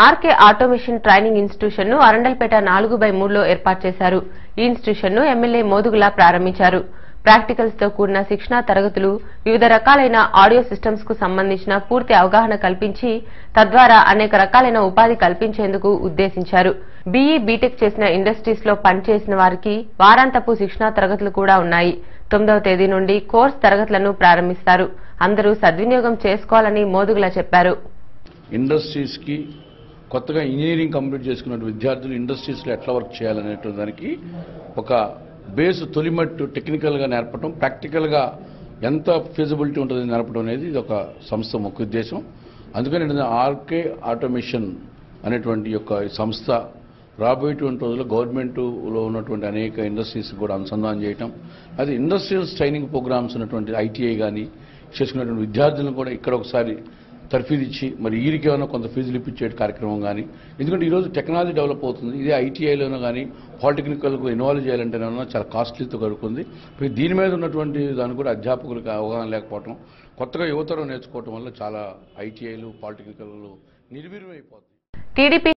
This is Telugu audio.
ఆర్కే ఆటోమేషన్ ట్రైనింగ్ ఇన్స్టిట్యూషన్ ను అరండల్పేట 4/3లో ఏర్పాటు చేశారు. ఈ ఇన్స్టిట్యూషన్ ను ఎమ్మెల్యే మోదుగుల ప్రారంభించారు. ప్రాక్టికల్స్ తో కూడిన శిక్షణా తరగతులు, వివిధ రకాలైన ఆడియో సిస్టమ్స్ కు సంబంధించిన పూర్తి అవగాహన కల్పించి తద్వారా అనేక రకాలైన ఉపాధి కల్పించేందుకు ఉద్దేశించారు. బీఈ, బీటెక్ చేసిన ఇండస్ట్రీస్ లో పనిచేసిన వారికి వారాంతపు శిక్షణా తరగతులు కూడా ఉన్నాయి. 9వ తేదీ నుండి కోర్సు తరగతులను ప్రారంభిస్తారు. అందరూ సద్వినియోగం చేసుకోవాలని మోదుగుల చెప్పారు. ఇండస్ట్రీస్ కి కొత్తగా ఇంజనీరింగ్ కంప్లీట్ చేసుకున్న విద్యార్థులు ఇండస్ట్రీస్ లో ఎట్లా వర్క్ చేయాలనేటువంటి దానికి ఒక బేస్ తొలిమట్టు టెక్నికల్ గా నేర్పడం, ప్రాక్టికల్ గా ఎంత ఫీజిబిలిటీ ఉంటుంది నేర్పడం అనేది ఇది ఒక సంస్థ ముఖ్య ఉద్దేశం. అందుకని ఆర్కే ఆటోమేషన్ అనేటువంటి యొక్క సంస్థ రాబోయేటువంటి రోజుల్లో గవర్నమెంట్లో ఉన్నటువంటి అనేక ఇండస్ట్రీస్ కూడా అనుసంధానం చేయటం, అది ఇండస్ట్రియల్ ట్రైనింగ్ ప్రోగ్రామ్స్ ఉన్నటువంటి ఐటీఐ కానీ చేసుకున్నటువంటి విద్యార్థులను కూడా ఇక్కడ ఒకసారి తర్ఫీదు ఇచ్చి మరి వీరికి ఏమైనా కొంత ఫీజులు ఇప్పించే కార్యక్రమం కానీ, ఎందుకంటే ఈరోజు టెక్నాలజీ డెవలప్ అవుతుంది. ఇదే ఐటీఐలోనూ కానీ పాలిటెక్నికల్కు ఇన్వాల్వ్ చేయాలంటేనే చాలా కాస్ట్లీతో కడుకుంది. దీని మీద ఉన్నటువంటి దాన్ని కూడా అధ్యాపకులకు అవగాహన లేకపోవడం, కొత్తగా యువతరం నేర్చుకోవడం వల్ల చాలా ఐటీఐలు పాలిటెక్నికల్ నిర్వీర్యం అయిపోతుంది.